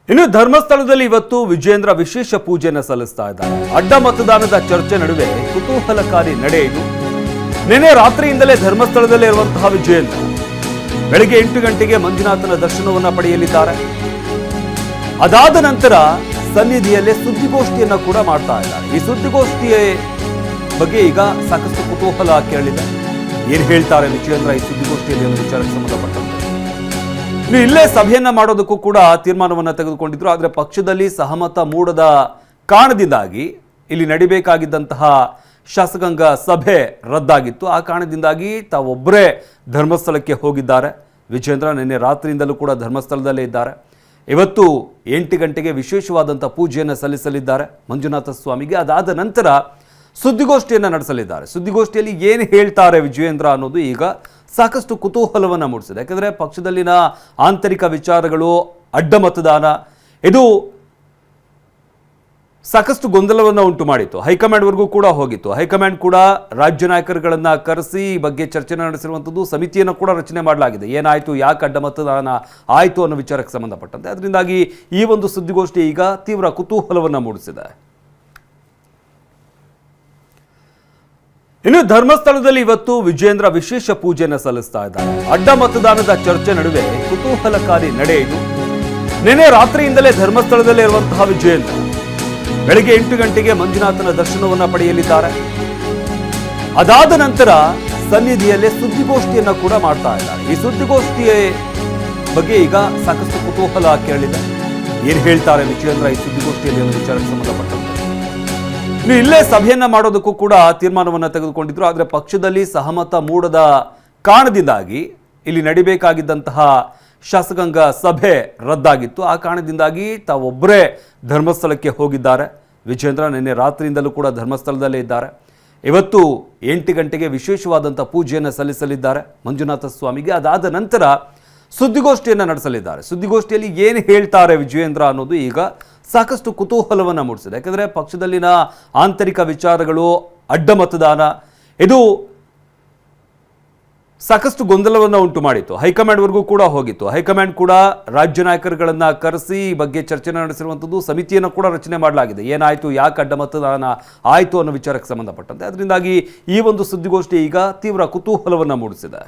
ಇನ್ನು ಧರ್ಮಸ್ಥಳದಲ್ಲಿ ಇವತ್ತು ವಿಜೇಂದ್ರ ವಿಶೇಷ ಪೂಜೆಯನ್ನು ಸಲ್ಲಿಸ್ತಾ ಇದ್ದಾರೆ. ಅಡ್ಡ ಮತದಾನದ ಚರ್ಚೆ ನಡುವೆ ಕುತೂಹಲಕಾರಿ ನಡೆ ಇದು. ನಿನ್ನೆ ರಾತ್ರಿಯಿಂದಲೇ ಧರ್ಮಸ್ಥಳದಲ್ಲೇ ಇರುವಂತಹ ವಿಜೇಂದ್ರ ಬೆಳಗ್ಗೆ 8 ಗಂಟೆಗೆ ಮಂಜುನಾಥನ ದರ್ಶನವನ್ನ ಪಡೆಯಲಿದ್ದಾರೆ. ಅದಾದ ನಂತರ ಸನ್ನಿಧಿಯಲ್ಲೇ ಸುದ್ದಿಗೋಷ್ಠಿಯನ್ನ ಕೂಡ ಮಾಡ್ತಾ ಇದ್ದಾರೆ. ಈ ಸುದ್ದಿಗೋಷ್ಠಿಯ ಬಗ್ಗೆ ಈಗ ಸಾಕಷ್ಟು ಕುತೂಹಲ ಕೇಳಿದೆ. ಏನ್ ಹೇಳ್ತಾರೆ ವಿಜೇಂದ್ರ ಈ ಸುದ್ದಿಗೋಷ್ಠಿಯಲ್ಲಿ ಅನ್ನೋ ವಿಚಾರಕ್ಕೆ ಸಂಬಂಧಪಟ್ಟಂತೆ ಇಲ್ಲೇ ಸಭೆಯನ್ನ ಮಾಡೋದಕ್ಕೂ ಕೂಡ ತೀರ್ಮಾನವನ್ನ ತೆಗೆದುಕೊಂಡಿದ್ರು. ಆದರೆ ಪಕ್ಷದಲ್ಲಿ ಸಹಮತ ಮೂಡದ ಕಾರಣದಿಂದಾಗಿ ಇಲ್ಲಿ ನಡಿಬೇಕಾಗಿದ್ದಂತಹ ಶಾಸಕಾಂಗ ಸಭೆ ರದ್ದಾಗಿತ್ತು. ಆ ಕಾರಣದಿಂದಾಗಿ ತಾವೊಬ್ಬರೇ ಧರ್ಮಸ್ಥಳಕ್ಕೆ ಹೋಗಿದ್ದಾರೆ. ವಿಜೇಂದ್ರ ನಿನ್ನೆ ರಾತ್ರಿಯಿಂದಲೂ ಕೂಡ ಧರ್ಮಸ್ಥಳದಲ್ಲೇ ಇದ್ದಾರೆ. ಇವತ್ತು 8 ಗಂಟೆಗೆ ವಿಶೇಷವಾದಂಥ ಪೂಜೆಯನ್ನು ಸಲ್ಲಿಸಲಿದ್ದಾರೆ ಮಂಜುನಾಥ ಸ್ವಾಮಿಗೆ. ಅದಾದ ನಂತರ ಸುದ್ದಿಗೋಷ್ಠಿಯನ್ನು ನಡೆಸಲಿದ್ದಾರೆ. ಸುದ್ದಿಗೋಷ್ಠಿಯಲ್ಲಿ ಏನು ಹೇಳ್ತಾರೆ ವಿಜೇಂದ್ರ ಅನ್ನೋದು ಈಗ ಸಾಕಷ್ಟು ಕುತೂಹಲವನ್ನು ಮೂಡಿಸಿದೆ. ಯಾಕಂದರೆ ಪಕ್ಷದಲ್ಲಿನ ಆಂತರಿಕ ವಿಚಾರಗಳು, ಅಡ್ಡ ಮತದಾನ ಇದು ಸಾಕಷ್ಟು ಗೊಂದಲವನ್ನು ಉಂಟು ಮಾಡಿತ್ತು. ಹೈಕಮಾಂಡ್ವರೆಗೂ ಕೂಡ ಹೋಗಿತ್ತು. ಹೈಕಮಾಂಡ್ ಕೂಡ ರಾಜ್ಯ ನಾಯಕರುಗಳನ್ನು ಕರೆಸಿ ಈ ಬಗ್ಗೆ ಚರ್ಚೆ ನಡೆಸಿರುವಂಥದ್ದು, ಸಮಿತಿಯನ್ನು ಕೂಡ ರಚನೆ ಮಾಡಲಾಗಿದೆ. ಏನಾಯಿತು, ಯಾಕೆ ಅಡ್ಡ ಮತದಾನ ಆಯಿತು ಅನ್ನೋ ವಿಚಾರಕ್ಕೆ ಸಂಬಂಧಪಟ್ಟಂತೆ. ಅದರಿಂದಾಗಿ ಈ ಒಂದು ಸುದ್ದಿಗೋಷ್ಠಿ ಈಗ ತೀವ್ರ ಕುತೂಹಲವನ್ನು ಮೂಡಿಸಿದೆ. ಇನ್ನು ಧರ್ಮಸ್ಥಳದಲ್ಲಿ ಇವತ್ತು ವಿಜೇಂದ್ರ ವಿಶೇಷ ಪೂಜೆಯನ್ನು ಸಲ್ಲಿಸ್ತಾ ಇದ್ದಾರೆ. ಅಡ್ಡ ಮತದಾನದ ಚರ್ಚೆ ನಡುವೆ ಕುತೂಹಲಕಾರಿ ನಡೆ ಇದು. ನಿನ್ನೆ ರಾತ್ರಿಯಿಂದಲೇ ಧರ್ಮಸ್ಥಳದಲ್ಲೇ ಇರುವಂತಹ ವಿಜೇಂದ್ರ ಬೆಳಗ್ಗೆ 8 ಗಂಟೆಗೆ ಮಂಜುನಾಥನ ದರ್ಶನವನ್ನ ಪಡೆಯಲಿದ್ದಾರೆ. ಅದಾದ ನಂತರ ಸನ್ನಿಧಿಯಲ್ಲೇ ಸುದ್ದಿಗೋಷ್ಠಿಯನ್ನ ಕೂಡ ಮಾಡ್ತಾ ಇದ್ದಾರೆ. ಈ ಸುದ್ದಿಗೋಷ್ಠಿಯ ಬಗ್ಗೆ ಈಗ ಸಾಕಷ್ಟು ಕುತೂಹಲ ಕೇಳಿದೆ. ಏನ್ ಹೇಳ್ತಾರೆ ವಿಜೇಂದ್ರ ಈ ಸುದ್ದಿಗೋಷ್ಠಿಯಲ್ಲಿ ಅನ್ನೋ ವಿಚಾರಕ್ಕೆ ಸಂಬಂಧಪಟ್ಟಂತೆ ಇಲ್ಲೇ ಸಭೆಯನ್ನ ಮಾಡೋದಕ್ಕೂ ಕೂಡ ತೀರ್ಮಾನವನ್ನ ತೆಗೆದುಕೊಂಡಿದ್ರು. ಆದರೆ ಪಕ್ಷದಲ್ಲಿ ಸಹಮತ ಮೂಡದ ಕಾರಣದಿಂದಾಗಿ ಇಲ್ಲಿ ನಡಿಬೇಕಾಗಿದ್ದಂತಹ ಶಾಸಕಾಂಗ ಸಭೆ ರದ್ದಾಗಿತ್ತು. ಆ ಕಾರಣದಿಂದಾಗಿ ತಾವೊಬ್ಬರೇ ಧರ್ಮಸ್ಥಳಕ್ಕೆ ಹೋಗಿದ್ದಾರೆ. ವಿಜೇಂದ್ರ ನಿನ್ನೆ ರಾತ್ರಿಯಿಂದಲೂ ಕೂಡ ಧರ್ಮಸ್ಥಳದಲ್ಲೇ ಇದ್ದಾರೆ. ಇವತ್ತು 8 ಗಂಟೆಗೆ ವಿಶೇಷವಾದಂಥ ಪೂಜೆಯನ್ನು ಸಲ್ಲಿಸಲಿದ್ದಾರೆ ಮಂಜುನಾಥ ಸ್ವಾಮಿಗೆ. ಅದಾದ ನಂತರ ಸುದ್ದಿಗೋಷ್ಠಿಯನ್ನು ನಡೆಸಲಿದ್ದಾರೆ. ಸುದ್ದಿಗೋಷ್ಠಿಯಲ್ಲಿ ಏನು ಹೇಳ್ತಾರೆ ವಿಜೇಂದ್ರ ಅನ್ನೋದು ಈಗ ಸಾಕಷ್ಟು ಕುತೂಹಲವನ್ನು ಮೂಡಿಸಿದೆ. ಯಾಕಂದರೆ ಪಕ್ಷದಲ್ಲಿನ ಆಂತರಿಕ ವಿಚಾರಗಳು, ಅಡ್ಡ ಮತದಾನ ಇದು ಸಾಕಷ್ಟು ಗೊಂದಲವನ್ನು ಉಂಟು ಮಾಡಿತ್ತು. ಹೈಕಮಾಂಡ್ವರೆಗೂ ಕೂಡ ಹೋಗಿತ್ತು. ಹೈಕಮಾಂಡ್ ಕೂಡ ರಾಜ್ಯ ನಾಯಕರುಗಳನ್ನು ಕರೆಸಿ ಈ ಬಗ್ಗೆ ಚರ್ಚೆ ನಡೆಸಿರುವಂಥದ್ದು, ಸಮಿತಿಯನ್ನು ಕೂಡ ರಚನೆ ಮಾಡಲಾಗಿದೆ. ಏನಾಯಿತು, ಯಾಕೆ ಅಡ್ಡ ಮತದಾನ ಆಯಿತು ಅನ್ನೋ ವಿಚಾರಕ್ಕೆ ಸಂಬಂಧಪಟ್ಟಂತೆ. ಅದರಿಂದಾಗಿ ಈ ಒಂದು ಸುದ್ದಿಗೋಷ್ಠಿ ಈಗ ತೀವ್ರ ಕುತೂಹಲವನ್ನು ಮೂಡಿಸಿದೆ.